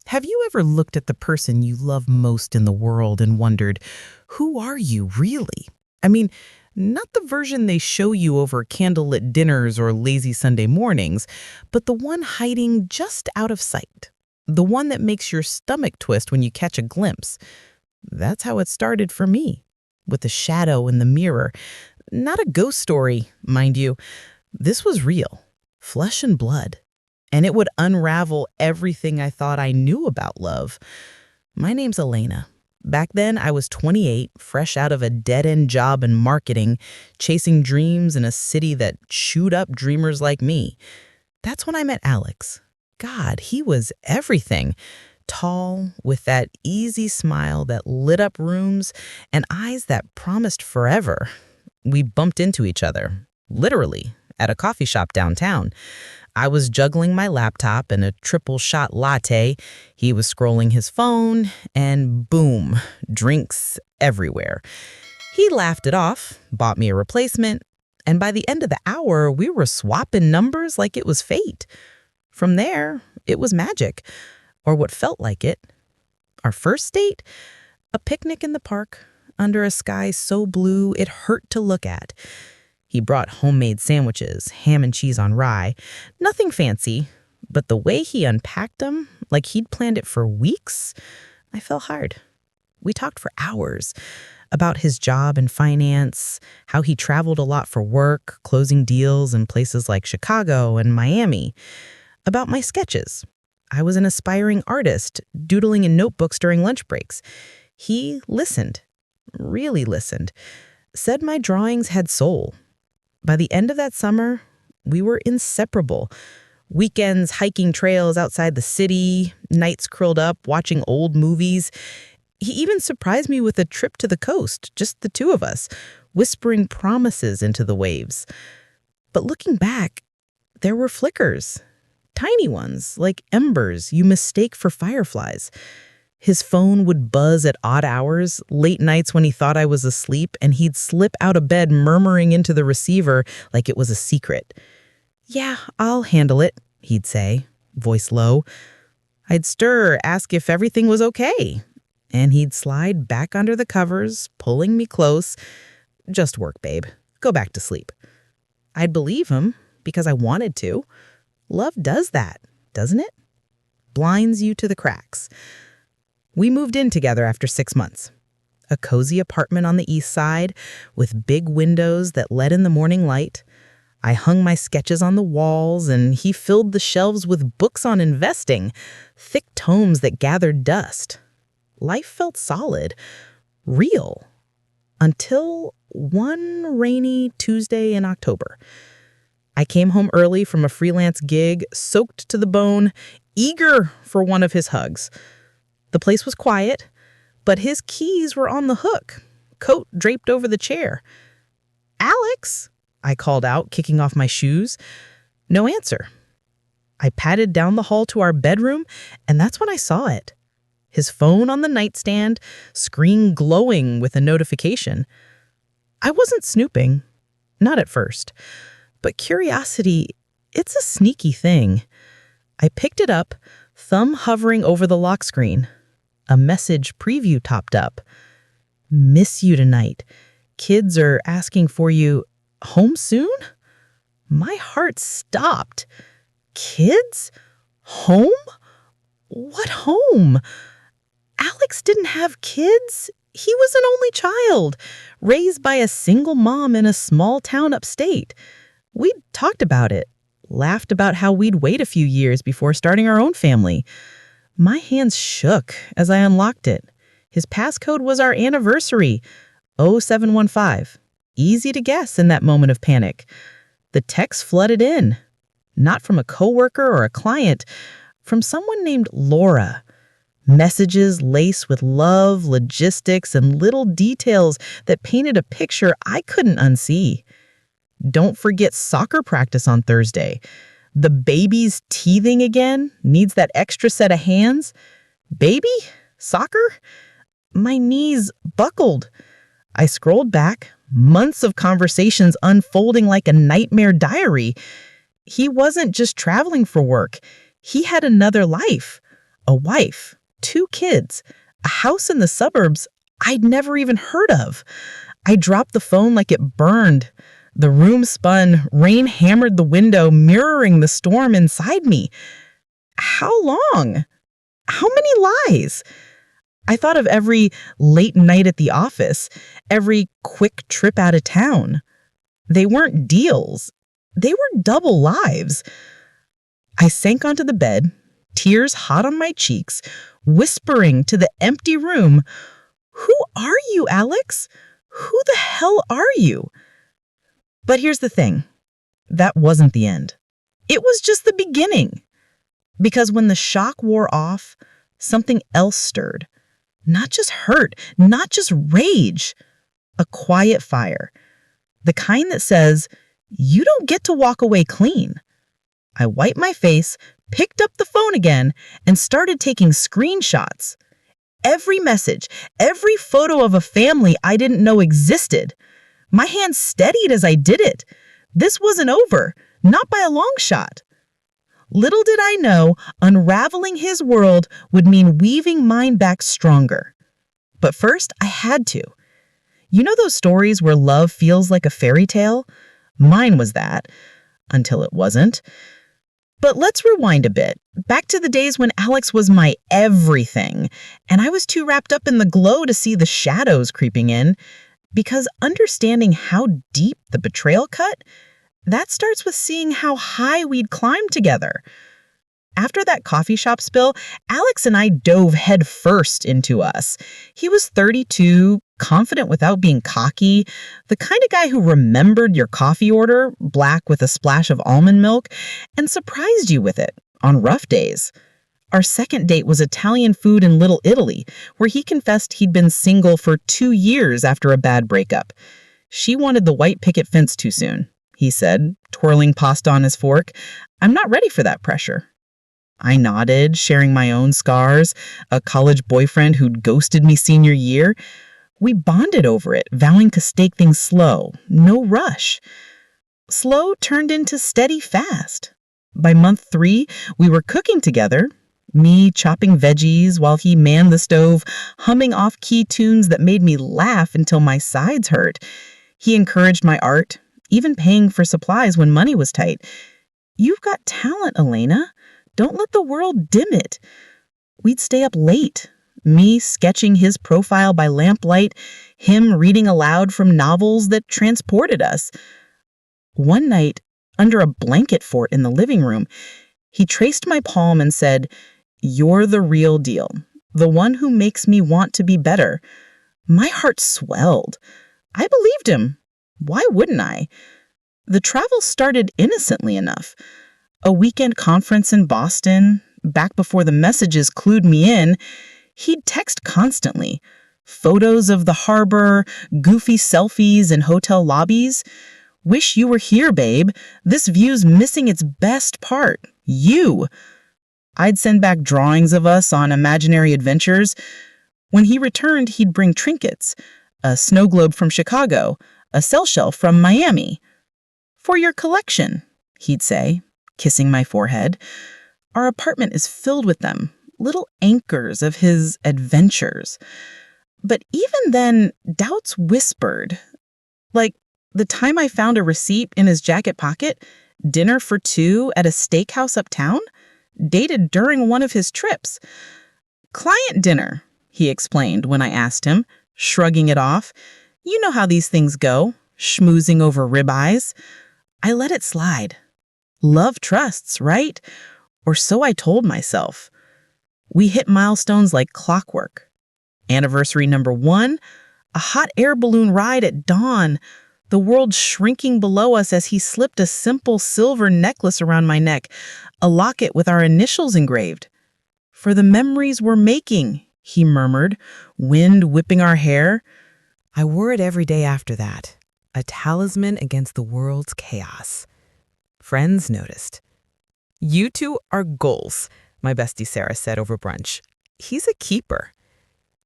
Have you ever looked at the person you love most in the world and wondered, who are you really? I mean, not the version they show you over candlelit dinners or lazy Sunday mornings, but the one hiding just out of sight. The one that makes your stomach twist when you catch a glimpse. That's how it started for me, with the shadow in the mirror. Not a ghost story, mind you. This was real, flesh and blood. And it would unravel everything I thought I knew about love. My name's Elena. Back then, I was 28, fresh out of a dead-end job in marketing, chasing dreams in a city that chewed up dreamers like me. That's when I met Alex. God, he was everything. Tall, with that easy smile that lit up rooms, and eyes that promised forever. We bumped into each other, literally, at a coffee shop downtown. I was juggling my laptop and a triple shot latte. He was scrolling his phone, and boom, drinks everywhere. He laughed it off, bought me a replacement, and by the end of the hour, we were swapping numbers like it was fate. From there, it was magic, or what felt like it. Our first date? A picnic in the park, under a sky so blue it hurt to look at. He brought homemade sandwiches, ham and cheese on rye. Nothing fancy, but the way he unpacked them, like he'd planned it for weeks, I fell hard. We talked for hours about his job and finance, how he traveled a lot for work, closing deals in places like Chicago and Miami, about my sketches. I was an aspiring artist, doodling in notebooks during lunch breaks. He listened, really listened, said my drawings had soul. By the end of that summer, we were inseparable. Weekends hiking trails outside the city, nights curled up watching old movies. He even surprised me with a trip to the coast, just the two of us, whispering promises into the waves. But looking back, there were flickers, tiny ones, like embers you mistake for fireflies. His phone would buzz at odd hours, late nights when he thought I was asleep, and he'd slip out of bed murmuring into the receiver like it was a secret. "Yeah, I'll handle it," he'd say, voice low. I'd stir, ask if everything was okay, and he'd slide back under the covers, pulling me close. "Just work, babe. Go back to sleep." I'd believe him because I wanted to. Love does that, doesn't it? Blinds you to the cracks. We moved in together after 6 months. A cozy apartment on the east side with big windows that let in the morning light. I hung my sketches on the walls, and he filled the shelves with books on investing, thick tomes that gathered dust. Life felt solid, real, until one rainy Tuesday in October. I came home early from a freelance gig, soaked to the bone, eager for one of his hugs. The place was quiet, but his keys were on the hook, coat draped over the chair. "Alex," I called out, kicking off my shoes. No answer. I padded down the hall to our bedroom, and that's when I saw it. His phone on the nightstand, screen glowing with a notification. I wasn't snooping, not at first, but curiosity, it's a sneaky thing. I picked it up, thumb hovering over the lock screen. A message preview topped up. "Miss you tonight. Kids are asking for you. Home soon?" My heart stopped. Kids? Home? What home? Alex didn't have kids. He was an only child, raised by a single mom in a small town upstate. We'd talked about it, laughed about how we'd wait a few years before starting our own family. My hands shook as I unlocked it. His passcode was our anniversary, 0715. Easy to guess in that moment of panic. The text flooded in, not from a coworker or a client, from someone named Laura. Messages laced with love, logistics, and little details that painted a picture I couldn't unsee. "Don't forget soccer practice on Thursday. The baby's teething again, needs that extra set of hands. Baby? Soccer?" My knees buckled. I scrolled back, months of conversations unfolding like a nightmare diary. He wasn't just traveling for work. He had another life, a wife, 2 kids, a house in the suburbs I'd never even heard of. I dropped the phone like it burned. The room spun, rain hammered the window, mirroring the storm inside me. How long? How many lies? I thought of every late night at the office, every quick trip out of town. They weren't deals. They were double lives. I sank onto the bed, tears hot on my cheeks, whispering to the empty room, "Who are you, Alex? Who the hell are you?" But here's the thing. That wasn't the end. It was just the beginning. Because when the shock wore off, something else stirred. Not just hurt, not just rage. A quiet fire. The kind that says, you don't get to walk away clean. I wiped my face, picked up the phone again, and started taking screenshots. Every message, every photo of a family I didn't know existed. My hands steadied as I did it. This wasn't over, not by a long shot. Little did I know, unraveling his world would mean weaving mine back stronger. But first, I had to. You know those stories where love feels like a fairy tale? Mine was that, until it wasn't. But let's rewind a bit, back to the days when Alex was my everything, and I was too wrapped up in the glow to see the shadows creeping in, because understanding how deep the betrayal cut, that starts with seeing how high we'd climbed together. After that coffee shop spill, Alex and I dove headfirst into us. He was 32, confident without being cocky, the kind of guy who remembered your coffee order, black with a splash of almond milk, and surprised you with it on rough days. Our second date was Italian food in Little Italy, where he confessed he'd been single for 2 years after a bad breakup. She wanted the white picket fence too soon, he said, twirling pasta on his fork. I'm not ready for that pressure. I nodded, sharing my own scars, a college boyfriend who'd ghosted me senior year. We bonded over it, vowing to take things slow, no rush. Slow turned into steady fast. By month 3, we were cooking together, me chopping veggies while he manned the stove, humming off-key tunes that made me laugh until my sides hurt. He encouraged my art, even paying for supplies when money was tight. You've got talent, Elena. Don't let the world dim it. We'd stay up late, me sketching his profile by lamplight, him reading aloud from novels that transported us. One night, under a blanket fort in the living room, he traced my palm and said, "You're the real deal, the one who makes me want to be better." My heart swelled. I believed him. Why wouldn't I? The travel started innocently enough. A weekend conference in Boston, back before the messages clued me in, he'd text constantly. Photos of the harbor, goofy selfies in hotel lobbies. "Wish you were here, babe. This view's missing its best part. You." I'd send back drawings of us on imaginary adventures. When he returned, he'd bring trinkets. A snow globe from Chicago, a shell shell from Miami. "For your collection," he'd say, kissing my forehead. Our apartment is filled with them, little anchors of his adventures. But even then, doubts whispered. Like the time I found a receipt in his jacket pocket, dinner for 2 at a steakhouse uptown, dated during one of his trips. "Client dinner," he explained when I asked him, shrugging it off. "You know how these things go, schmoozing over ribeyes." I let it slide. Love trusts, right? Or so I told myself. We hit milestones like clockwork. Anniversary number 1, a hot air balloon ride at dawn, the world shrinking below us as he slipped a simple silver necklace around my neck, a locket with our initials engraved. "For the memories we're making," he murmured, wind whipping our hair. I wore it every day after that, a talisman against the world's chaos. Friends noticed. "You two are goals," my bestie Sarah said over brunch. "He's a keeper."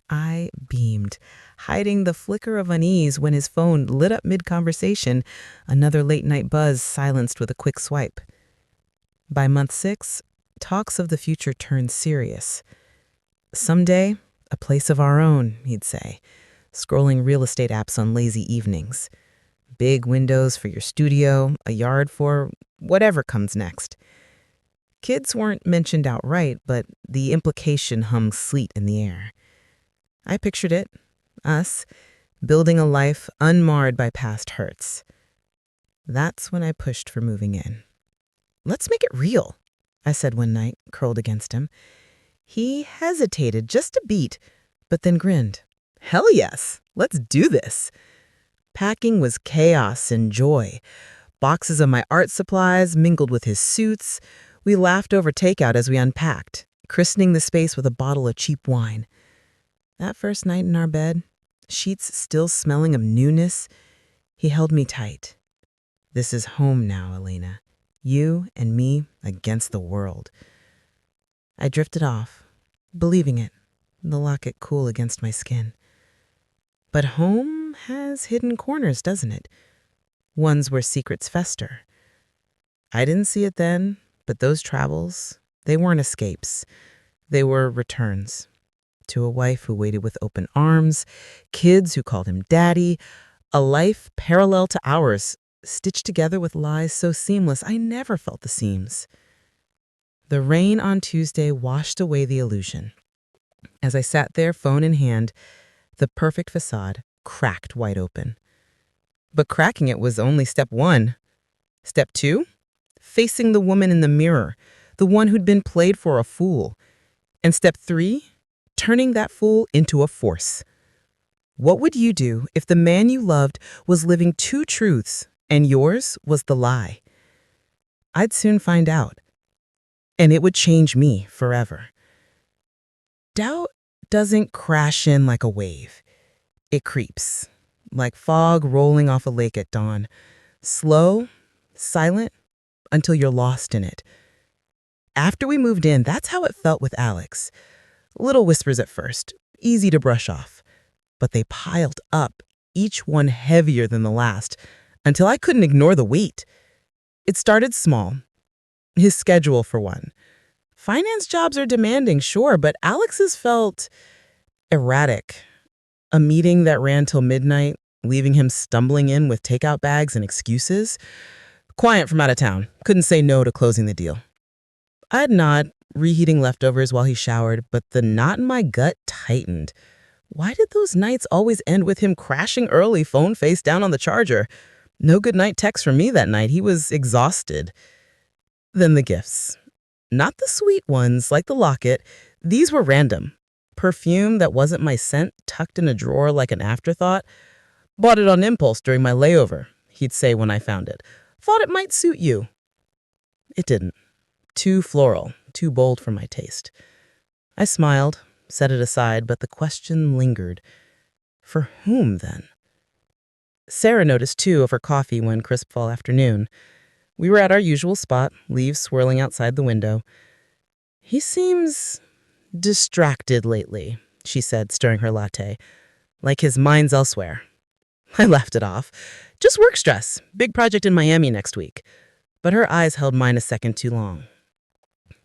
I beamed, hiding the flicker of unease when his phone lit up mid-conversation, another late-night buzz silenced with a quick swipe. By month 6, talks of the future turned serious. Someday, a place of our own, he'd say, scrolling real estate apps on lazy evenings. Big windows for your studio, a yard for whatever comes next. Kids weren't mentioned outright, but the implication hummed sleet in the air. I pictured it, us, building a life unmarred by past hurts. That's when I pushed for moving in. "Let's make it real," I said one night, curled against him. He hesitated just a beat, but then grinned. "Hell yes, let's do this." Packing was chaos and joy. Boxes of my art supplies mingled with his suits. We laughed over takeout as we unpacked, christening the space with a bottle of cheap wine. That first night in our bed, sheets still smelling of newness, he held me tight. "This is home now, Elena. You and me against the world." I drifted off, believing it, the locket cool against my skin. But home has hidden corners, doesn't it? Ones where secrets fester. I didn't see it then, but those travels, they weren't escapes. They were returns. To a wife who waited with open arms, kids who called him daddy, a life parallel to ours, stitched together with lies so seamless I never felt the seams. The rain on Tuesday washed away the illusion. As I sat there, phone in hand, the perfect facade cracked wide open. But cracking it was only step one. Step two? Facing the woman in the mirror, the one who'd been played for a fool. And step three? Turning that fool into a force. What would you do if the man you loved was living two truths and yours was the lie? I'd soon find out. And it would change me forever. Doubt doesn't crash in like a wave. It creeps, like fog rolling off a lake at dawn. Slow, silent, until you're lost in it. After we moved in, that's how it felt with Alex. Little whispers at first, easy to brush off. But they piled up, each one heavier than the last, until I couldn't ignore the weight. It started small. His schedule, for one. Finance jobs are demanding, sure, but Alex's felt erratic. A meeting that ran till midnight, leaving him stumbling in with takeout bags and excuses. Client from out of town. Couldn't say no to closing the deal. I'd nod, reheating leftovers while he showered, but the knot in my gut tightened. Why did those nights always end with him crashing early, phone face down on the charger? No good night text from me that night. He was exhausted. Then the gifts. Not the sweet ones, like the locket. These were random. Perfume that wasn't my scent, tucked in a drawer like an afterthought. "Bought it on impulse during my layover," he'd say when I found it. "Thought it might suit you." It didn't. Too floral, too bold for my taste. I smiled, set it aside, but the question lingered. For whom, then? Sarah noticed, too, of her coffee one crisp fall afternoon. We were at our usual spot, leaves swirling outside the window. "He seems distracted lately," she said, stirring her latte. "Like his mind's elsewhere." I laughed it off. "Just work stress. Big project in Miami next week." But her eyes held mine a second too long.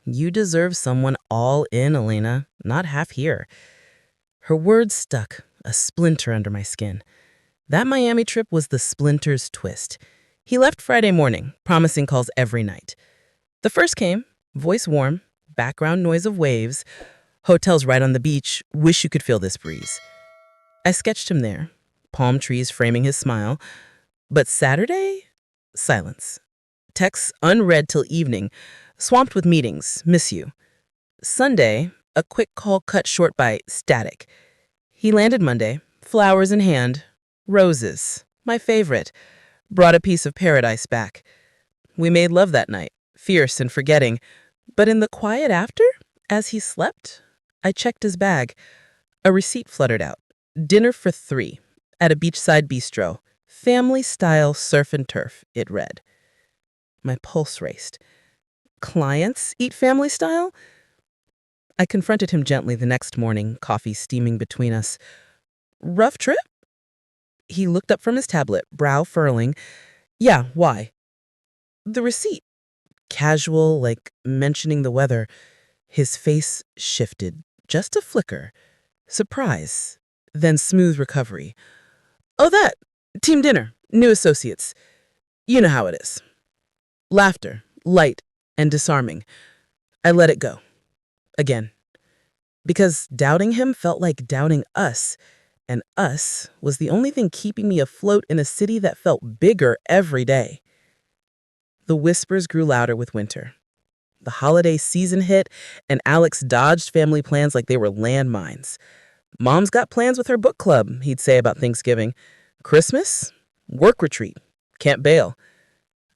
"You deserve someone all in, Elena, not half here." Her words stuck, a splinter under my skin. That Miami trip was the splinter's twist. He left Friday morning, promising calls every night. The first came, voice warm, background noise of waves, hotels right on the beach, wish you could feel this breeze. I sketched him there, palm trees framing his smile. But Saturday? Silence. Texts unread till evening, swamped with meetings, miss you. Sunday, a quick call cut short by static. He landed Monday, flowers in hand, roses, my favorite. Brought a piece of paradise back. We made love that night, fierce and forgetting. But in the quiet after, as he slept, I checked his bag. A receipt fluttered out. Dinner for 3, at a beachside bistro. Family-style surf and turf, it read. My pulse raced. Clients eat family style? I confronted him gently the next morning, coffee steaming between us. Rough trip? He looked up from his tablet, brow furling. Yeah, why? The receipt. casual, like mentioning the weather. His face shifted, just a flicker. Surprise, then smooth recovery. Oh, that! Team dinner, new associates. You know how it is. Laughter, light and disarming. I let it go. Again. Because doubting him felt like doubting us, and us was the only thing keeping me afloat in a city that felt bigger every day. The whispers grew louder with winter. The holiday season hit, and Alex dodged family plans like they were landmines. Mom's got plans with her book club, he'd say about Thanksgiving. Christmas? Work retreat. Can't bail.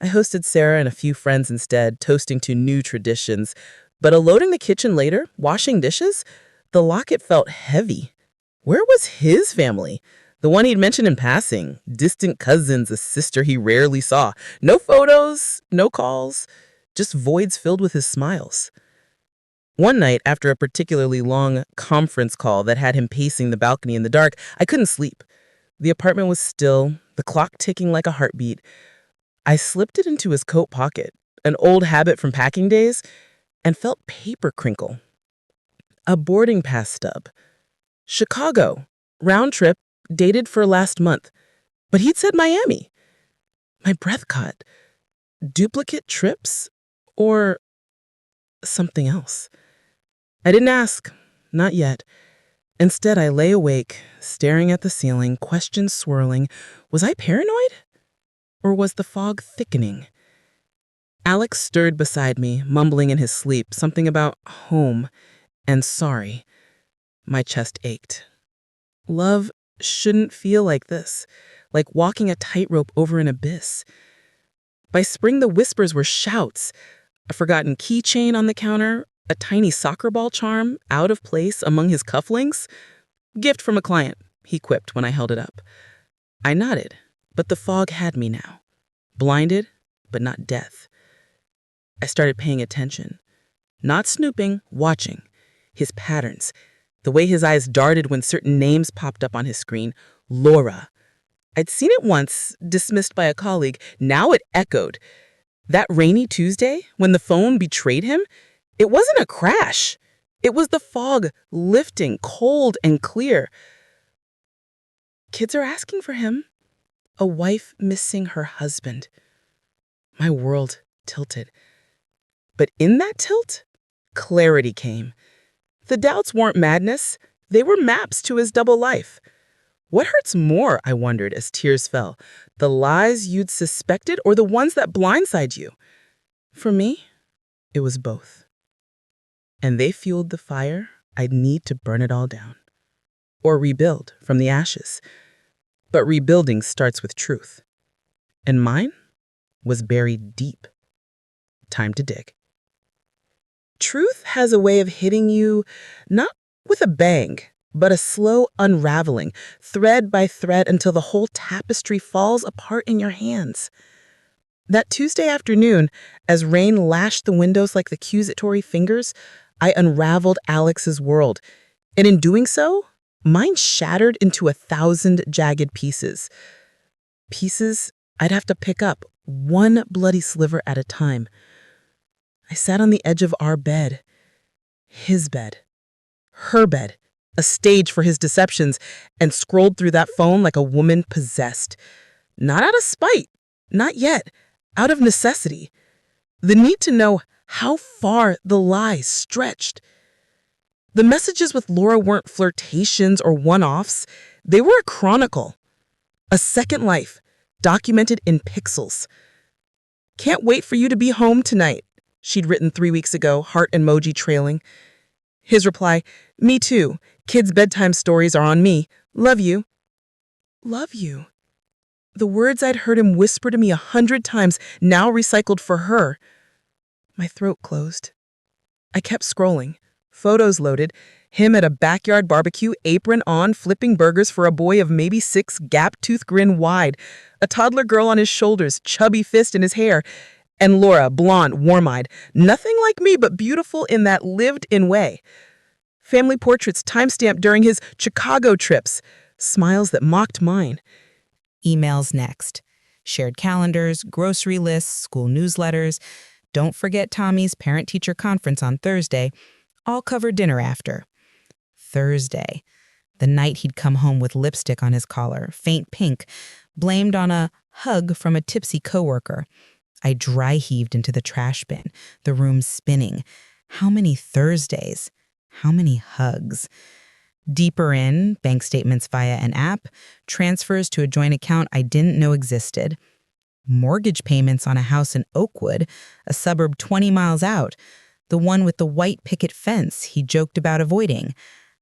I hosted Sarah and a few friends instead, toasting to new traditions. But unloading the kitchen later, washing dishes, the locket felt heavy. Where was his family? The one he'd mentioned in passing. Distant cousins, a sister he rarely saw. No photos, no calls, just voids filled with his smiles. One night, after a particularly long conference call that had him pacing the balcony in the dark, I couldn't sleep. The apartment was still, the clock ticking like a heartbeat. I slipped it into his coat pocket, an old habit from packing days, and felt paper crinkle. A boarding pass stub. Chicago. Round trip, dated for last month. But he'd said Miami. My breath caught. Duplicate trips? Or something else? I didn't ask. Not yet. Instead, I lay awake, staring at the ceiling, questions swirling. Was I paranoid? Or was the fog thickening? Alex stirred beside me, mumbling in his sleep, something about home and sorry. My chest ached. Love shouldn't feel like this, like walking a tightrope over an abyss. By spring, the whispers were shouts. A forgotten keychain on the counter, a tiny soccer ball charm out of place among his cufflinks. Gift from a client, he quipped when I held it up. I nodded, but the fog had me now. Blinded, but not death. I started paying attention. Not snooping, watching. His patterns. The way his eyes darted when certain names popped up on his screen. Laura. I'd seen it once, dismissed by a colleague. Now it echoed. That rainy Tuesday, when the phone betrayed him, it wasn't a crash. It was the fog lifting, cold and clear. Kids are asking for him. A wife missing her husband. My world tilted. But in that tilt, clarity came. The doubts weren't madness. They were maps to his double life. What hurts more, I wondered as tears fell, the lies you'd suspected or the ones that blindside you? For me, it was both. And they fueled the fire I'd need to burn it all down. Or rebuild from the ashes. But rebuilding starts with truth. And mine was buried deep. Time to dig. Truth has a way of hitting you, not with a bang, but a slow unraveling, thread by thread until the whole tapestry falls apart in your hands. That Tuesday afternoon, as rain lashed the windows like accusatory fingers, I unraveled Alex's world. And in doing so, mine shattered into 1,000 jagged pieces. Pieces I'd have to pick up, one bloody sliver at a time. I sat on the edge of our bed. His bed. Her bed. A stage for his deceptions, and scrolled through that phone like a woman possessed. Not out of spite. Not yet. Out of necessity. The need to know how far the lies stretched. The messages with Laura weren't flirtations or one-offs. They were a chronicle. A second life, documented in pixels. Can't wait for you to be home tonight, she'd written 3 weeks ago, heart emoji trailing. His reply, me too. Kids' bedtime stories are on me. Love you. Love you. The words I'd heard him whisper to me 100 times, now recycled for her. My throat closed. I kept scrolling. Photos loaded. Him at a backyard barbecue, apron on, flipping burgers for a boy of maybe 6, gap-toothed grin wide. A toddler girl on his shoulders, chubby fist in his hair. And Laura, blonde, warm-eyed. Nothing like me, but beautiful in that lived-in way. Family portraits timestamped during his Chicago trips. Smiles that mocked mine. Emails next. Shared calendars, grocery lists, school newsletters. Don't forget Tommy's parent-teacher conference on Thursday. I'll cover dinner after. Thursday. The night he'd come home with lipstick on his collar, faint pink, blamed on a hug from a tipsy coworker. I dry heaved into the trash bin, the room spinning. How many Thursdays? How many hugs? Deeper in, bank statements via an app, transfers to a joint account I didn't know existed. Mortgage payments on a house in Oakwood, a suburb 20 miles out, the one with the white picket fence he joked about avoiding.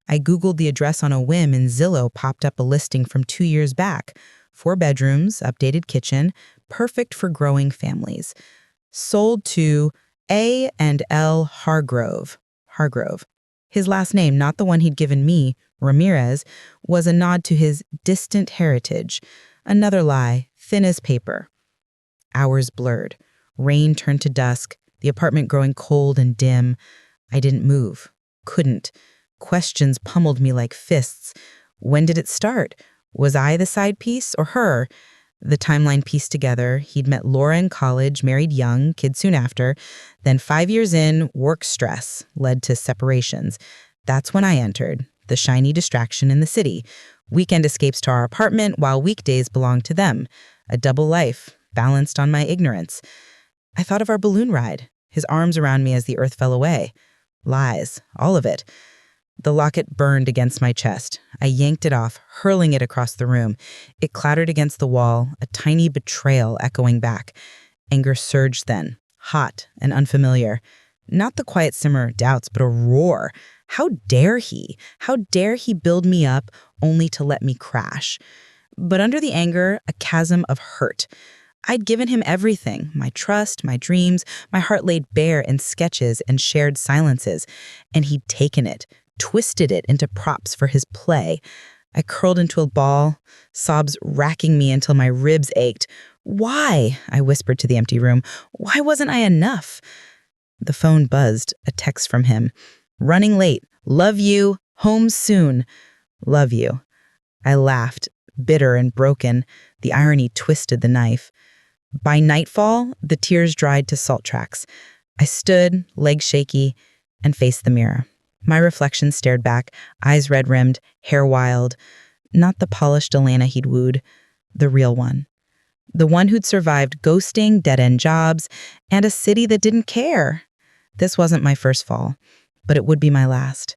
I Googled the address on a whim and Zillow popped up a listing from 2 years back. 4 bedrooms, updated kitchen, perfect for growing families. Sold to A and L Hargrove. His last name, not the one he'd given me, Ramirez, was a nod to his distant heritage. Another lie, thin as paper. Hours blurred. Rain turned to dusk, the apartment growing cold and dim. I didn't move. Couldn't. Questions pummeled me like fists. When did it start? Was I the side piece or her? The timeline pieced together. He'd met Laura in college, married young, kid soon after. Then 5 years in, work stress led to separations. That's when I entered, the shiny distraction in the city. Weekend escapes to our apartment while weekdays belonged to them. A double life, balanced on my ignorance. I thought of our balloon ride, his arms around me as the earth fell away. Lies, all of it. The locket burned against my chest. I yanked it off, hurling it across the room. It clattered against the wall, a tiny betrayal echoing back. Anger surged then, hot and unfamiliar. Not the quiet simmer of doubts, but a roar. How dare he? How dare he build me up only to let me crash? But under the anger, a chasm of hurt. I'd given him everything, my trust, my dreams, my heart laid bare in sketches and shared silences, and he'd taken it, twisted it into props for his play. I curled into a ball, sobs racking me until my ribs ached. Why? I whispered to the empty room. Why wasn't I enough? The phone buzzed, a text from him. Running late. Love you. Home soon. Love you. I laughed, bitter and broken. The irony twisted the knife. By nightfall, the tears dried to salt tracks. I stood, legs shaky, and faced the mirror. My reflection stared back, eyes red-rimmed, hair wild. Not the polished Alana he'd wooed, the real one. The one who'd survived ghosting, dead-end jobs, and a city that didn't care. This wasn't my first fall, but it would be my last.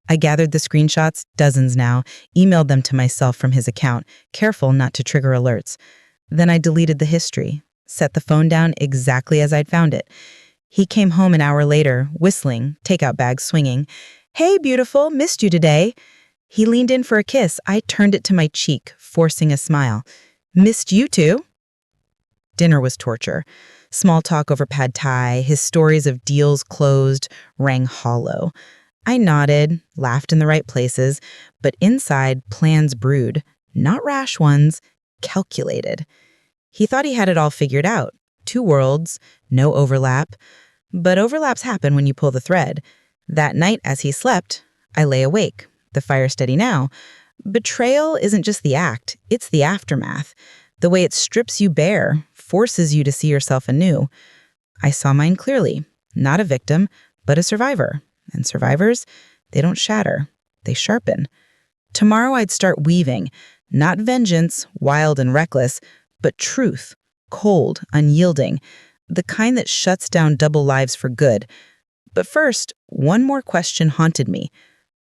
I gathered the screenshots, dozens now, emailed them to myself from his account, careful not to trigger alerts. Then I deleted the history, set the phone down exactly as I'd found it. He came home an hour later, whistling, takeout bag swinging. Hey, beautiful, missed you today. He leaned in for a kiss. I turned it to my cheek, forcing a smile. Missed you too? Dinner was torture. Small talk over pad thai, his stories of deals closed rang hollow. I nodded, laughed in the right places, but inside plans brewed, not rash ones, calculated. He thought he had it all figured out. 2 worlds, no overlap. But overlaps happen when you pull the thread. That night, as he slept, I lay awake, the fire steady now. Betrayal isn't just the act, it's the aftermath. The way it strips you bare, forces you to see yourself anew. I saw mine clearly, not a victim, but a survivor. And survivors, they don't shatter, they sharpen. Tomorrow I'd start weaving, not vengeance, wild and reckless, but truth, cold, unyielding, the kind that shuts down double lives for good. But first, one more question haunted me.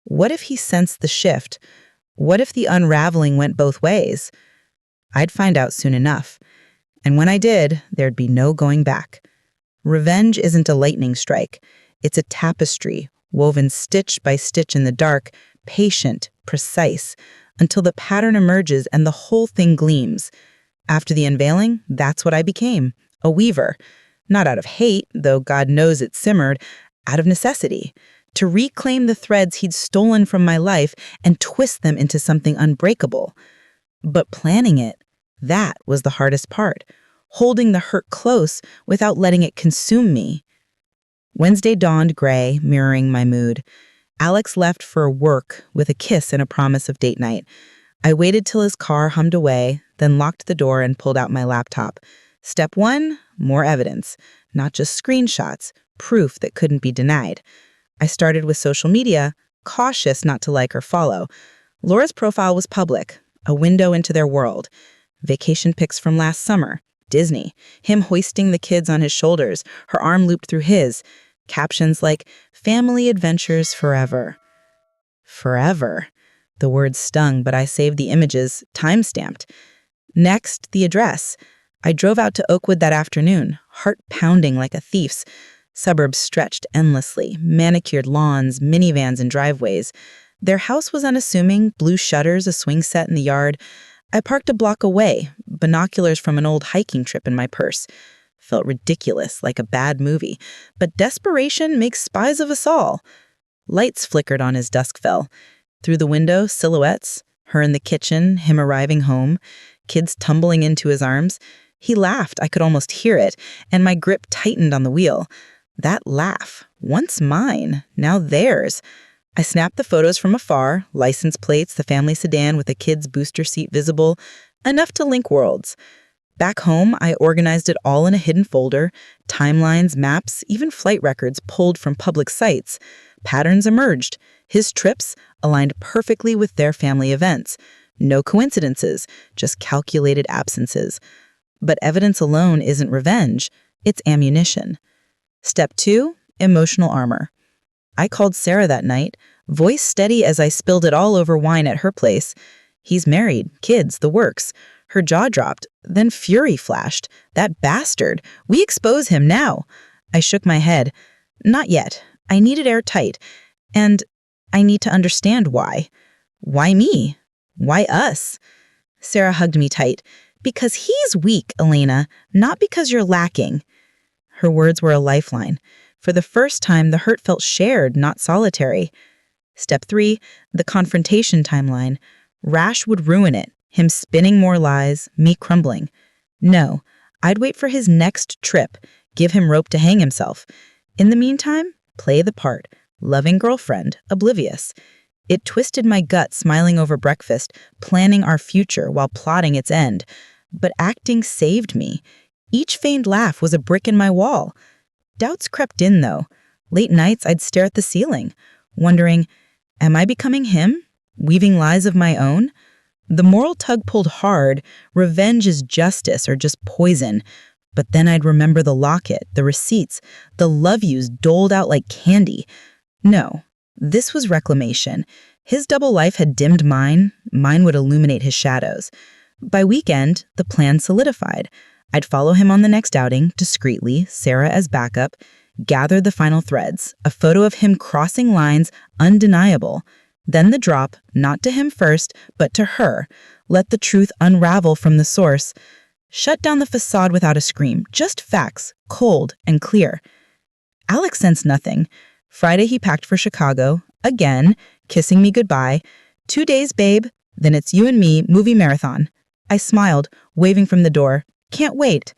What if he sensed the shift? What if the unraveling went both ways? I'd find out soon enough. And when I did, there'd be no going back. Revenge isn't a lightning strike. It's a tapestry, woven stitch by stitch in the dark, patient, precise, until the pattern emerges and the whole thing gleams. After the unveiling, that's what I became. A weaver, not out of hate, though God knows it simmered, out of necessity, to reclaim the threads he'd stolen from my life and twist them into something unbreakable. But planning it, that was the hardest part, holding the hurt close without letting it consume me. Wednesday dawned gray, mirroring my mood. Alex left for work with a kiss and a promise of date night. I waited till his car hummed away, then locked the door and pulled out my laptop. Step 1, more evidence, not just screenshots, proof that couldn't be denied. I started with social media, cautious not to like or follow. Laura's profile was public, a window into their world. Vacation pics from last summer, Disney, him hoisting the kids on his shoulders, her arm looped through his. Captions like, "Family adventures forever." Forever. The words stung, but I saved the images, time-stamped. Next, the address. I drove out to Oakwood that afternoon, heart pounding like a thief's. Suburbs stretched endlessly, manicured lawns, minivans and driveways. Their house was unassuming, blue shutters, a swing set in the yard. I parked a block away, binoculars from an old hiking trip in my purse. Felt ridiculous, like a bad movie. But desperation makes spies of us all. Lights flickered on as dusk fell. Through the window, silhouettes. Her in the kitchen, him arriving home. Kids tumbling into his arms. He laughed, I could almost hear it, and my grip tightened on the wheel. That laugh, once mine, now theirs. I snapped the photos from afar, license plates, the family sedan with the kids' booster seat visible, enough to link worlds. Back home, I organized it all in a hidden folder, timelines, maps, even flight records pulled from public sites. Patterns emerged. His trips aligned perfectly with their family events. No coincidences, just calculated absences. But evidence alone isn't revenge, it's ammunition. Step 2, emotional armor. I called Sarah that night, voice steady as I spilled it all over wine at her place. He's married, kids, the works. Her jaw dropped, then fury flashed. That bastard! We expose him now! I shook my head. Not yet. I need it airtight. And I need to understand why. Why me? Why us? Sarah hugged me tight. Because he's weak, Elena, not because you're lacking. Her words were a lifeline. For the first time, the hurt felt shared, not solitary. Step 3, the confrontation timeline. Rash would ruin it, him spinning more lies, me crumbling. No, I'd wait for his next trip, give him rope to hang himself. In the meantime, play the part, loving girlfriend, oblivious. It twisted my gut smiling over breakfast, planning our future while plotting its end. But acting saved me. Each feigned laugh was a brick in my wall. Doubts crept in, though. Late nights, I'd stare at the ceiling, wondering, am I becoming him? Weaving lies of my own? The moral tug pulled hard. Revenge is justice or just poison. But then I'd remember the locket, the receipts, the love yous doled out like candy. No, this was reclamation. His double life had dimmed mine. Mine would illuminate his shadows. By weekend, the plan solidified. I'd follow him on the next outing, discreetly, Sarah as backup, gather the final threads, a photo of him crossing lines, undeniable. Then the drop, not to him first, but to her. Let the truth unravel from the source. Shut down the facade without a scream, just facts, cold and clear. Alex sensed nothing. Friday he packed for Chicago, again, kissing me goodbye. 2 days, babe, then it's you and me, movie marathon. I smiled, waving from the door. Can't wait.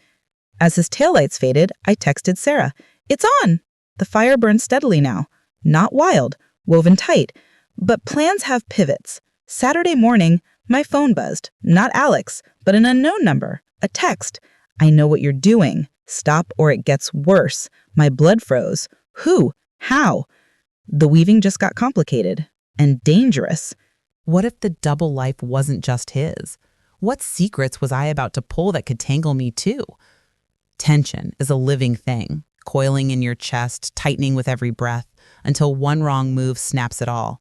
As his taillights faded, I texted Sarah. It's on! The fire burns steadily now. Not wild, woven tight. But plans have pivots. Saturday morning, my phone buzzed. Not Alex, but an unknown number. A text. I know what you're doing. Stop or it gets worse. My blood froze. Who? How? The weaving just got complicated. And dangerous. What if the double life wasn't just his? What secrets was I about to pull that could tangle me too? Tension is a living thing, coiling in your chest, tightening with every breath, until one wrong move snaps it all.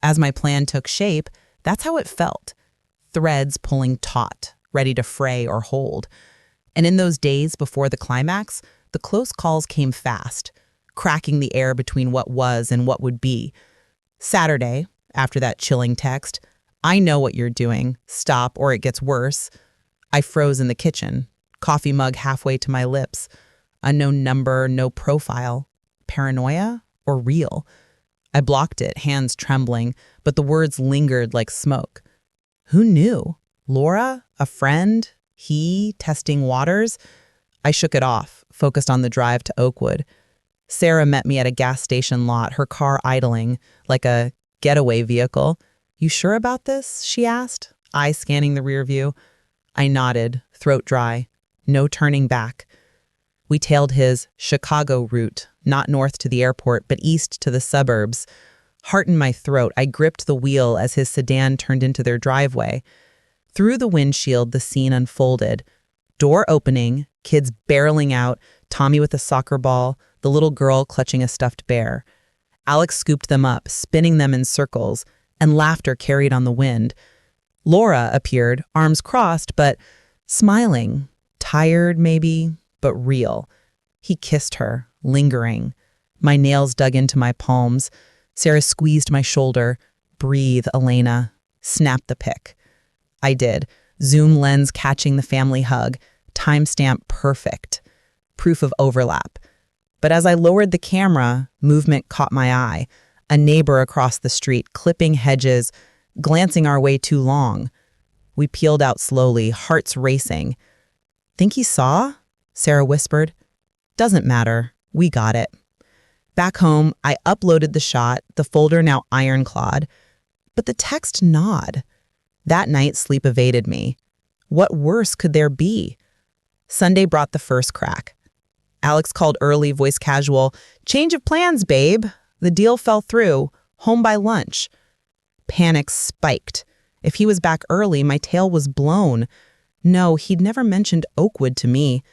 As my plan took shape, that's how it felt. Threads pulling taut, ready to fray or hold. And in those days before the climax, the close calls came fast, cracking the air between what was and what would be. Saturday, after that chilling text, I know what you're doing. Stop or it gets worse. I froze in the kitchen, coffee mug halfway to my lips. Unknown number, no profile. Paranoia or real? I blocked it, hands trembling, but the words lingered like smoke. Who knew? Laura? A friend? He? Testing waters? I shook it off, focused on the drive to Oakwood. Sarah met me at a gas station lot, her car idling, like a getaway vehicle. You sure about this? She asked, eyes scanning the rear view. I nodded, throat dry. No turning back. We tailed his Chicago route, not north to the airport, but east to the suburbs. Heart in my throat, I gripped the wheel as his sedan turned into their driveway. Through the windshield, the scene unfolded. Door opening, kids barreling out, Tommy with a soccer ball, the little girl clutching a stuffed bear. Alex scooped them up, spinning them in circles, and laughter carried on the wind. Laura appeared, arms crossed, but smiling. Tired, maybe, but real. He kissed her, lingering. My nails dug into my palms. Sarah squeezed my shoulder. Breathe, Elena. Snap the pic. I did. Zoom lens catching the family hug. Timestamp perfect. Proof of overlap. But as I lowered the camera, movement caught my eye. A neighbor across the street, clipping hedges, glancing our way too long. We peeled out slowly, hearts racing. "Think he saw?" Sarah whispered. "Doesn't matter. We got it." Back home, I uploaded the shot, the folder now ironclad. But the text gnawed. That night, sleep evaded me. What worse could there be? Sunday brought the first crack. Alex called early, voice casual. "Change of plans, babe." The deal fell through. Home by lunch. Panic spiked. If he was back early, my tail was blown. No, he'd never mentioned Oakwood to me.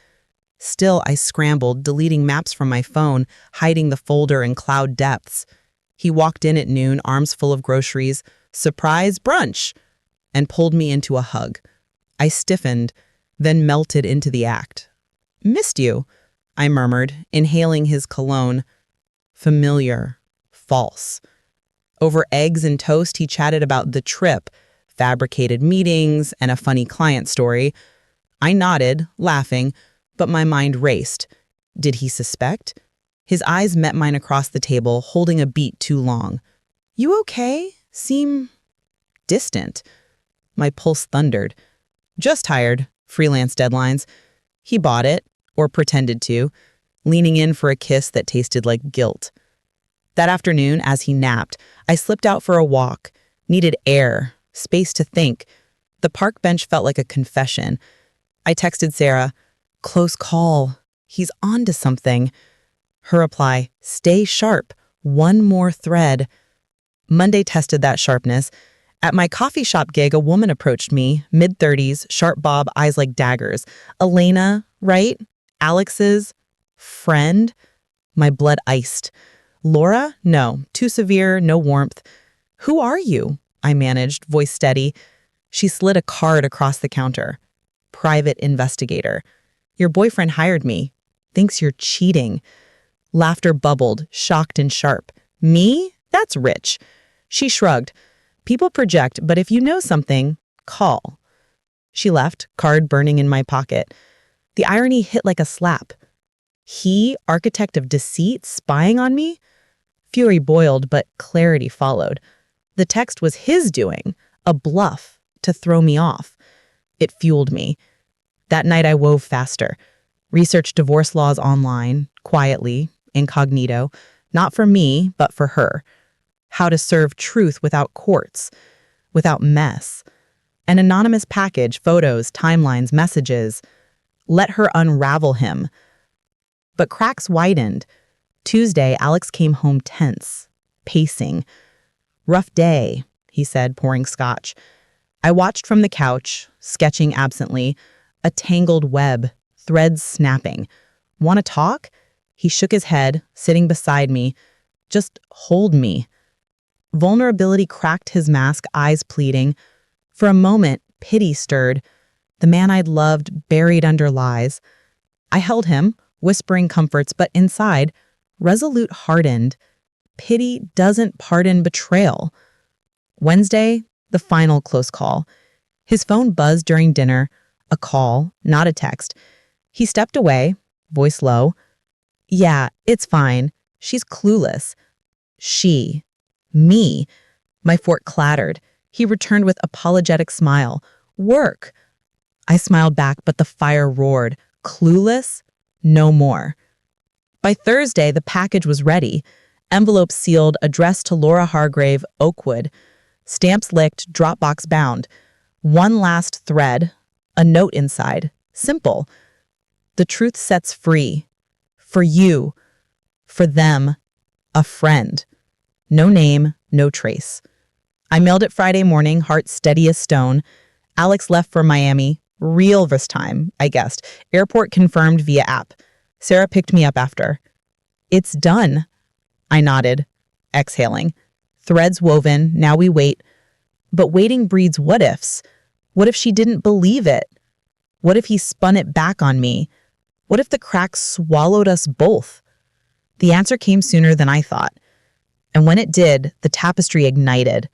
Still, I scrambled, deleting maps from my phone, hiding the folder in cloud depths. He walked in at noon, arms full of groceries. "Surprise brunch!" and pulled me into a hug. I stiffened, then melted into the act. "Missed you," I murmured, inhaling his cologne. Familiar. False. Over eggs and toast, he chatted about the trip, fabricated meetings, and a funny client story. I nodded, laughing, but my mind raced. Did he suspect? His eyes met mine across the table, holding a beat too long. "You okay? Seem distant." My pulse thundered. "Just tired. Freelance deadlines." He bought it, or pretended to, leaning in for a kiss that tasted like guilt. That afternoon, as he napped, I slipped out for a walk. Needed air, space to think. The park bench felt like a confession. I texted Sarah, "Close call. He's on to something." Her reply, "Stay sharp. One more thread." Monday tested that sharpness. At my coffee shop gig, a woman approached me, mid-30s, sharp bob, eyes like daggers. "Elena, right? Alex's friend?" My blood iced. "Laura? No. Too severe, no warmth." "Who are you?" I managed, voice steady. She slid a card across the counter. "Private investigator. Your boyfriend hired me. Thinks you're cheating." Laughter bubbled, shocked and sharp. "Me? That's rich." She shrugged. "People project, but if you know something, call." She left, card burning in my pocket. The irony hit like a slap. He, architect of deceit, spying on me? Fury boiled, but clarity followed. The text was his doing, a bluff to throw me off. It fueled me. That night I wove faster. Researched divorce laws online, quietly, incognito, not for me, but for her. How to serve truth without courts, without mess. An anonymous package, photos, timelines, messages. Let her unravel him. But cracks widened. Tuesday, Alex came home tense, pacing. "Rough day," he said, pouring scotch. I watched from the couch, sketching absently, a tangled web, threads snapping. "Want to talk?" He shook his head, sitting beside me. "Just hold me." Vulnerability cracked his mask, eyes pleading. For a moment, pity stirred. The man I'd loved buried under lies. I held him, whispering comforts, but inside, resolute hardened. Pity doesn't pardon betrayal. Wednesday, the final close call. His phone buzzed during dinner, a call, not a text. He stepped away, voice low. "Yeah, it's fine. She's clueless." She. Me. My fork clattered. He returned with apologetic smile. "Work." I smiled back, but the fire roared. Clueless? No more. By Thursday, the package was ready. Envelope sealed, addressed to Laura Hargrave, Oakwood. Stamps licked, Dropbox bound. One last thread, a note inside. Simple. The truth sets free. For you, for them, a friend. No name, no trace. I mailed it Friday morning, heart steady as stone. Alex left for Miami. Real this time, I guessed. Airport confirmed via app. Sarah picked me up after. It's done. I nodded, exhaling. Threads woven, now we wait. But waiting breeds what ifs. What if she didn't believe it? What if he spun it back on me? What if the cracks swallowed us both? The answer came sooner than I thought. And when it did, the tapestry ignited.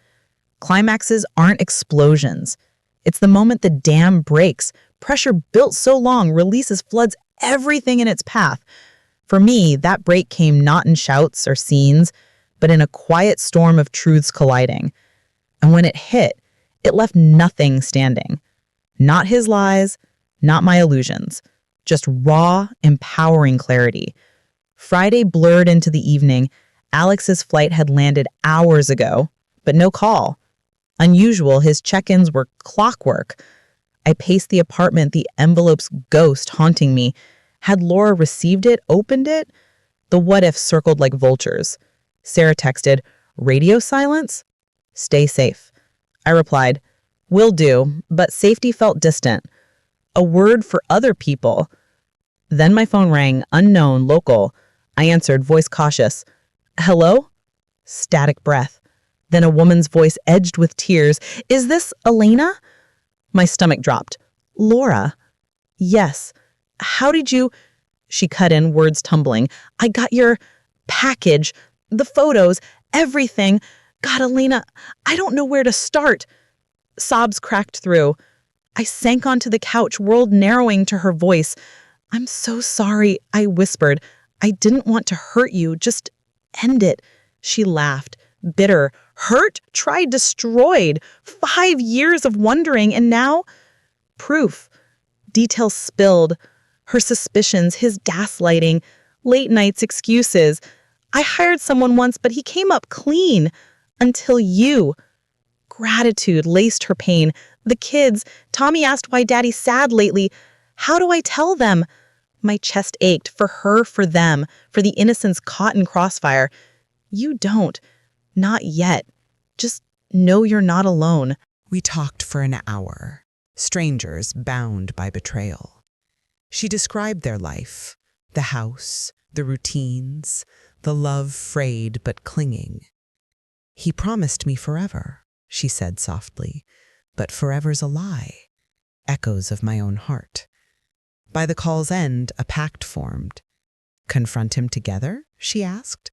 Climaxes aren't explosions. It's the moment the dam breaks. Pressure built so long releases floods everything in its path. For me, that break came not in shouts or scenes, but in a quiet storm of truths colliding. And when it hit, it left nothing standing. Not his lies, not my illusions. Just raw, empowering clarity. Friday blurred into the evening. Alex's flight had landed hours ago, but no call. Unusual, his check-ins were clockwork. I paced the apartment, the envelope's ghost haunting me. Had Laura received it, opened it? The what-ifs circled like vultures. Sarah texted, "Radio silence? Stay safe." I replied, "Will do," but safety felt distant. A word for other people. Then my phone rang, unknown, local. I answered, voice cautious. "Hello?" Static breath. Then a woman's voice edged with tears. "Is this Elena?" My stomach dropped. "Laura?" "Yes. How did you—" She cut in, words tumbling. "I got your package, the photos, everything. God, Elena, I don't know where to start." Sobs cracked through. I sank onto the couch, world narrowing to her voice. "I'm so sorry," I whispered. "I didn't want to hurt you. Just end it." She laughed, bitter. Hurt? Tried, destroyed. 5 years of wondering, and now? Proof. Details spilled. Her suspicions, his gaslighting, late nights excuses. I hired someone once, but he came up clean. Until you. Gratitude laced her pain. The kids. Tommy asked why Daddy's sad lately. How do I tell them? My chest ached. For her, for them, for the innocents caught in crossfire. You don't. Not yet. Just know you're not alone. We talked for an hour, strangers bound by betrayal. She described their life, the house, the routines, the love frayed but clinging. "He promised me forever," she said softly, "but forever's a lie." Echoes of my own heart. By the call's end, a pact formed. "Confront him together?" she asked.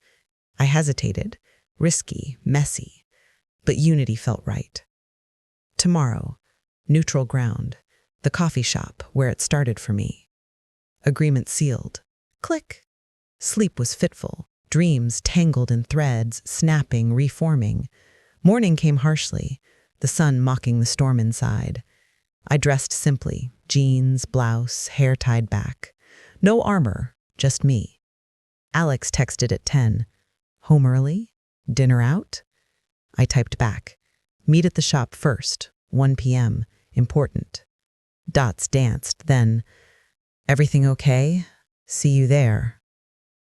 I hesitated. Risky, messy, but unity felt right. Tomorrow, neutral ground, the coffee shop where it started for me. Agreement sealed. Click. Sleep was fitful, dreams tangled in threads, snapping, reforming. Morning came harshly, the sun mocking the storm inside. I dressed simply, jeans, blouse, hair tied back. No armor, just me. Alex texted at 10. "Home early? Dinner out?" I typed back. "Meet at the shop first, 1 p.m. Important." Dots danced, then, "Everything okay? See you there."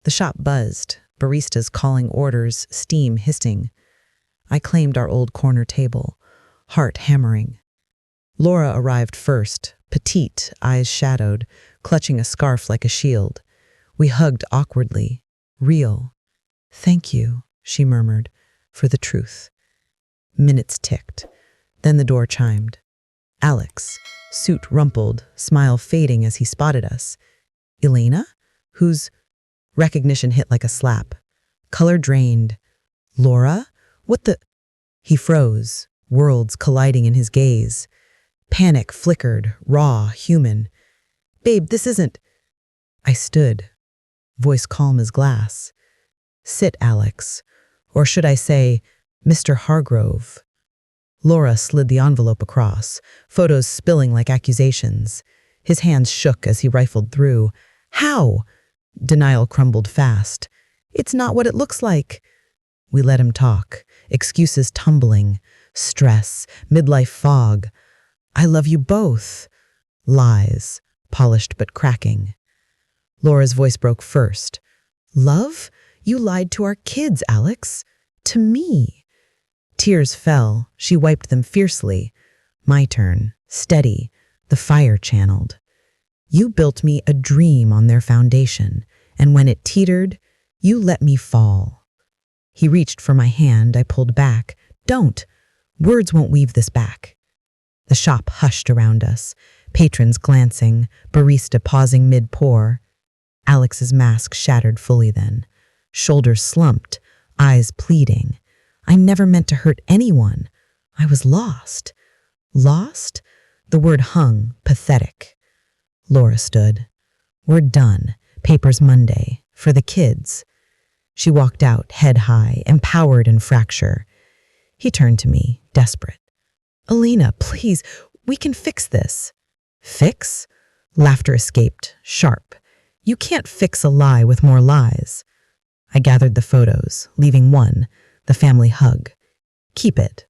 The shop buzzed, baristas calling orders, steam hissing. I claimed our old corner table, heart hammering. Laura arrived first, petite, eyes shadowed, clutching a scarf like a shield. We hugged awkwardly. Real. "Thank you," she murmured, "for the truth." Minutes ticked. Then the door chimed. Alex, suit rumpled, smile fading as he spotted us. "Elena? Who's—" Recognition hit like a slap. Color drained. "Laura? What the—" He froze, worlds colliding in his gaze. Panic flickered, raw, human. "Babe, this isn't—" I stood, voice calm as glass. "Sit, Alex. Or should I say, Mr. Hargrove." Laura slid the envelope across, photos spilling like accusations. His hands shook as he rifled through. "How?" Denial crumbled fast. "It's not what it looks like." We let him talk, excuses tumbling, stress, midlife fog. "I love you both." Lies, polished but cracking. Laura's voice broke first. Love? You lied to our kids, Alex. To me. Tears fell. She wiped them fiercely. My turn. Steady. The fire channeled. You built me a dream on their foundation, and when it teetered, you let me fall. He reached for my hand. I pulled back. Don't. Words won't weave this back. The shop hushed around us, patrons glancing, barista pausing mid-pour. Alex's mask shattered fully then. Shoulders slumped, eyes pleading. I never meant to hurt anyone. I was lost. Lost? The word hung, pathetic. Laura stood. We're done. Papers Monday. For the kids. She walked out, head high, empowered in fracture. He turned to me, desperate. Elena, please, we can fix this. Fix? Laughter escaped, sharp. You can't fix a lie with more lies. I gathered the photos, leaving one, the family hug. Keep it.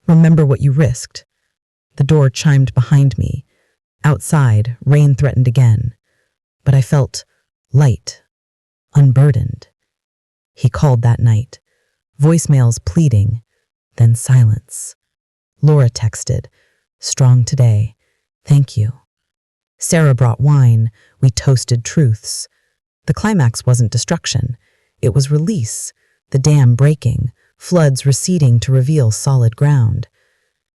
Remember what you risked. The door chimed behind me. Outside, rain threatened again. But I felt light, unburdened. He called that night. Voicemails pleading, then silence. Laura texted, strong today. Thank you. Sarah brought wine. We toasted truths. The climax wasn't destruction. It was release, the dam breaking, floods receding to reveal solid ground.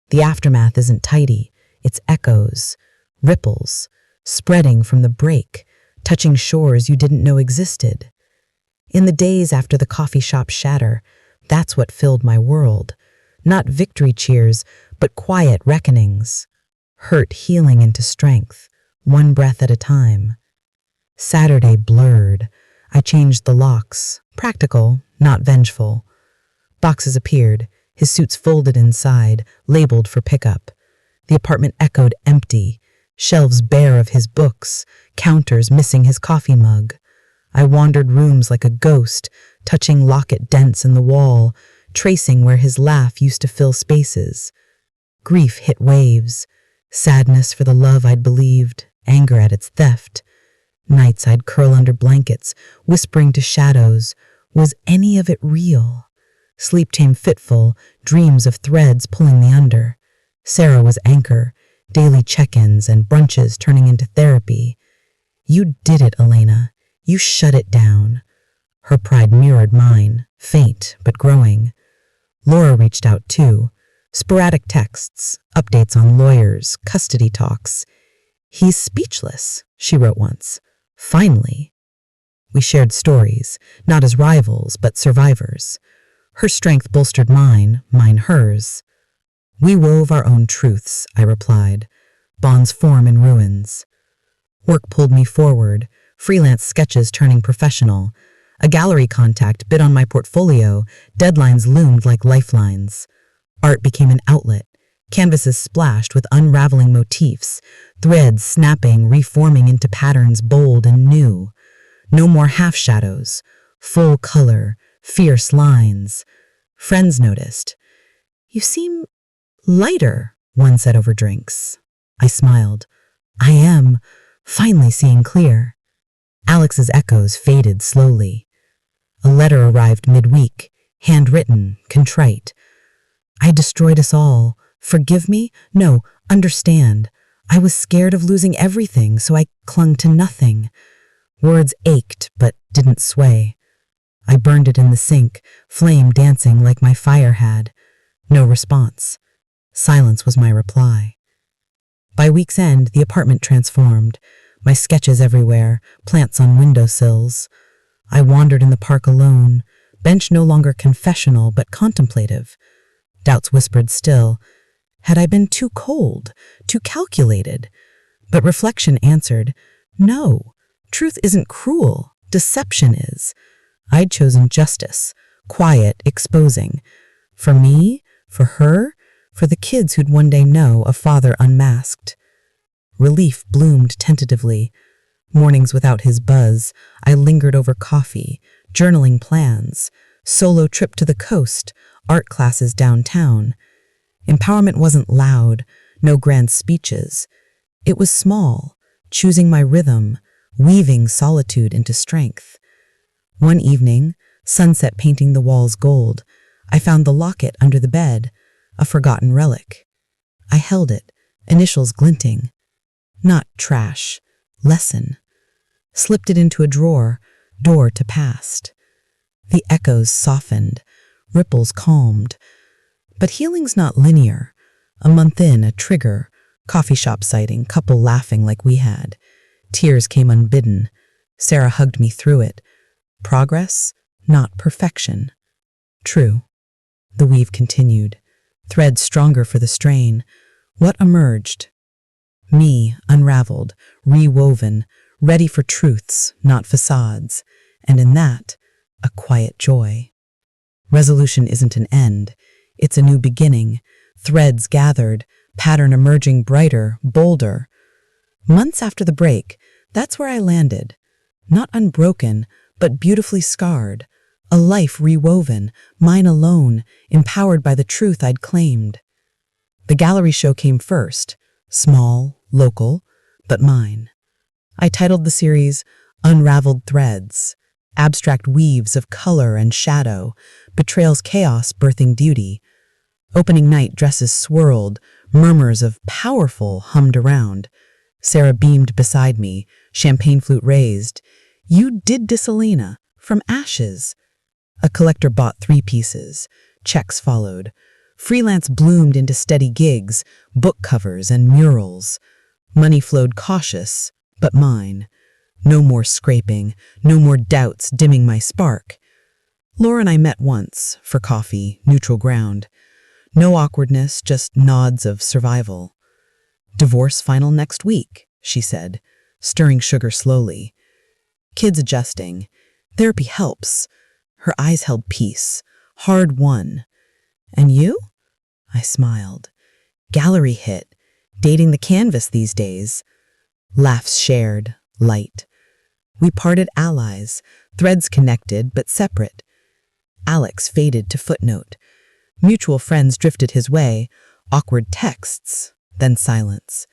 The aftermath isn't tidy. It's echoes, ripples, spreading from the break, touching shores you didn't know existed. In the days after the coffee shop shatter, that's what filled my world. Not victory cheers, but quiet reckonings. Hurt healing into strength, one breath at a time. Saturday blurred. I changed the locks, practical, not vengeful. Boxes appeared, his suits folded inside, labeled for pickup. The apartment echoed empty, shelves bare of his books, counters missing his coffee mug. I wandered rooms like a ghost, touching locket dents in the wall, tracing where his laugh used to fill spaces. Grief hit waves, sadness for the love I'd believed, anger at its theft. Nights I'd curl under blankets, whispering to shadows, was any of it real? Sleep came fitful, dreams of threads pulling me under. Sarah was anchor, daily check-ins and brunches turning into therapy. You did it, Elena. You shut it down. Her pride mirrored mine, faint but growing. Laura reached out too. Sporadic texts, updates on lawyers, custody talks. He's speechless, she wrote once. Finally. We shared stories, not as rivals, but survivors. Her strength bolstered mine hers. We wove our own truths, I replied. Bonds form in ruins. Work pulled me forward, freelance sketches turning professional. A gallery contact bid on my portfolio, deadlines loomed like lifelines. Art became an outlet, canvases splashed with unraveling motifs, threads snapping, reforming into patterns bold and new. No more half shadows, full color, fierce lines. Friends noticed. You seem lighter, one said over drinks. I smiled. I am, finally seeing clear. Alex's echoes faded slowly. A letter arrived midweek, handwritten, contrite. I destroyed us all. Forgive me? No, understand. I was scared of losing everything, so I clung to nothing. Words ached, but didn't sway. I burned it in the sink, flame dancing like my fire had. No response. Silence was my reply. By week's end, the apartment transformed. My sketches everywhere, plants on windowsills. I wandered in the park alone, bench no longer confessional but contemplative. Doubts whispered still. Had I been too cold, too calculated? But reflection answered, no, truth isn't cruel, deception is. I'd chosen justice, quiet, exposing. For me, for her, for the kids who'd one day know a father unmasked. Relief bloomed tentatively. Mornings without his buzz, I lingered over coffee, journaling plans, solo trip to the coast, art classes downtown. Empowerment wasn't loud, no grand speeches. It was small, choosing my rhythm, weaving solitude into strength. One evening, sunset painting the walls gold, I found the locket under the bed, a forgotten relic. I held it, initials glinting. Not trash, lesson. Slipped it into a drawer, door to past. The echoes softened, ripples calmed. But healing's not linear. A month in, a trigger, coffee shop sighting, couple laughing like we had. Tears came unbidden. Sarah hugged me through it. Progress, not perfection. True. The weave continued. Threads stronger for the strain. What emerged? Me, unraveled, rewoven, ready for truths, not facades. And in that, a quiet joy. Resolution isn't an end. It's a new beginning. Threads gathered, pattern emerging brighter, bolder. Months after the break, that's where I landed. Not unbroken, but beautifully scarred. A life rewoven, mine alone, empowered by the truth I'd claimed. The gallery show came first, small, local, but mine. I titled the series Unraveled Threads, abstract weaves of color and shadow, Betrayal's chaos birthing beauty. Opening night, dresses swirled, murmurs of powerful hummed around. Sarah beamed beside me, champagne flute raised. You did Disselina, from ashes. A collector bought 3 pieces. Checks followed. Freelance bloomed into steady gigs, book covers and murals. Money flowed cautious, but mine. No more scraping, no more doubts dimming my spark. Laura and I met once, for coffee, neutral ground. No awkwardness, just nods of survival. Divorce final next week, she said, stirring sugar slowly. Kids adjusting. Therapy helps. Her eyes held peace, hard won. And you? I smiled. Gallery hit, dating the canvas these days. Laughs shared, light. We parted allies, threads connected but separate. Alex faded to footnote. Mutual friends drifted his way, awkward texts, then silence.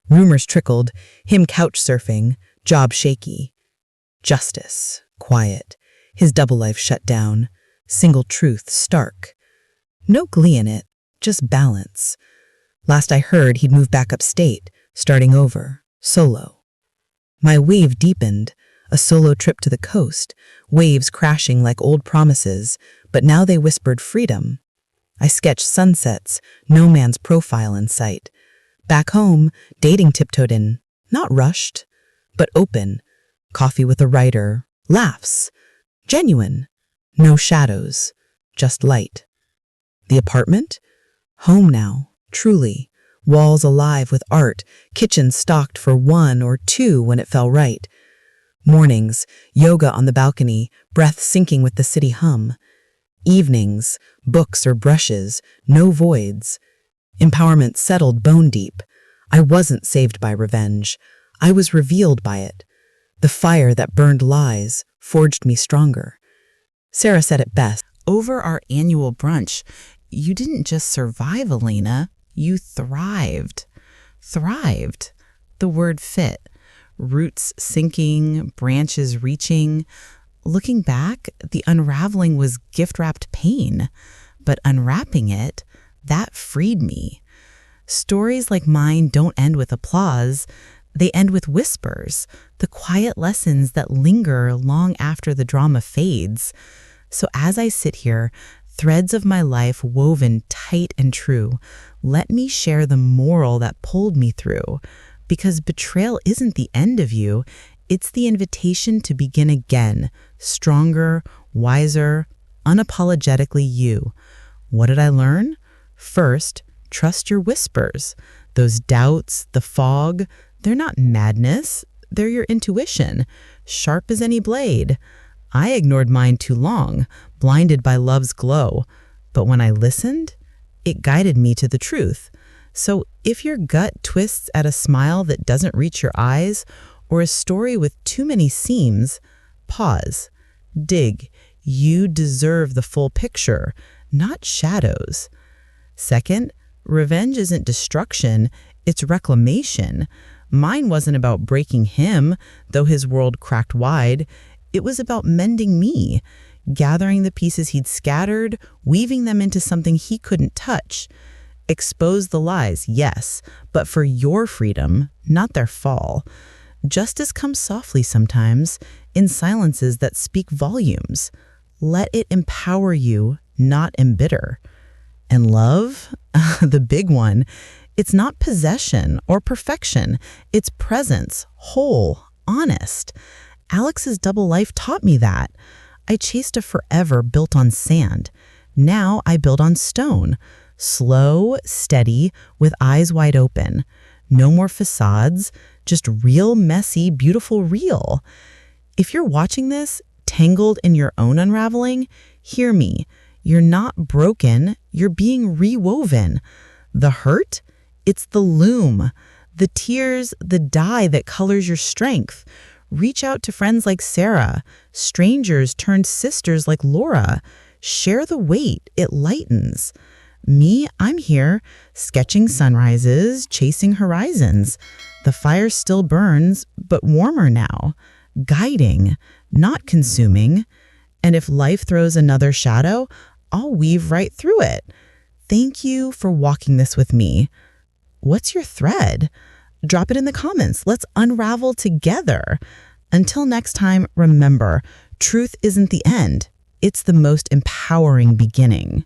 Rumors trickled, him couch surfing, job shaky. Justice, quiet. His double life shut down. Single truth, stark. No glee in it, just balance. Last I heard, he'd moved back upstate, starting over, solo. My wave deepened, a solo trip to the coast, waves crashing like old promises, but now they whispered freedom. I sketched sunsets, no man's profile in sight. Back home, dating tiptoed in, not rushed, but open. Coffee with a writer, laughs. Genuine. No shadows, just light. The apartment? Home now, truly. Walls alive with art, kitchen stocked for 1 or 2 when it fell right. Mornings, yoga on the balcony, breath syncing with the city hum. Evenings, books or brushes, no voids. Empowerment settled bone deep. I wasn't saved by revenge. I was revealed by it. The fire that burned lies forged me stronger. Sarah said it best. Over our annual brunch, you didn't just survive, Elena, you thrived. Thrived. The word fit. Roots sinking, branches reaching. Looking back, the unraveling was gift-wrapped pain, but unwrapping it, that freed me. Stories like mine don't end with applause. They end with whispers, the quiet lessons that linger long after the drama fades. So as I sit here, threads of my life woven tight and true, let me share the moral that pulled me through. Because betrayal isn't the end of you, it's the invitation to begin again, stronger, wiser, unapologetically you. What did I learn? First, trust your whispers. Those doubts, the fog, they're not madness, they're your intuition, sharp as any blade. I ignored mine too long, blinded by love's glow. But when I listened, it guided me to the truth. So if your gut twists at a smile that doesn't reach your eyes, or a story with too many seams, pause, dig. You deserve the full picture, not shadows. Second, revenge isn't destruction, it's reclamation. Mine wasn't about breaking him, though his world cracked wide. It was about mending me, gathering the pieces he'd scattered, weaving them into something he couldn't touch. Expose the lies, yes, but for your freedom, not their fall. Justice comes softly sometimes, in silences that speak volumes. Let it empower you, not embitter. And love, the big one, it's not possession or perfection. It's presence, whole, honest. Alex's double life taught me that. I chased a forever built on sand. Now I build on stone. Slow, steady, with eyes wide open. No more facades, just real, messy, beautiful real. If you're watching this, tangled in your own unraveling, hear me. You're not broken, you're being rewoven. The hurt? It's the loom. The tears, the dye that colors your strength. Reach out to friends like Sarah, strangers turned sisters like Laura. Share the weight, it lightens. Me, I'm here, sketching sunrises, chasing horizons. The fire still burns, but warmer now. Guiding, not consuming. And if life throws another shadow, I'll weave right through it. Thank you for walking this with me. What's your thread? Drop it in the comments. Let's unravel together. Until next time, remember, truth isn't the end. It's the most empowering beginning.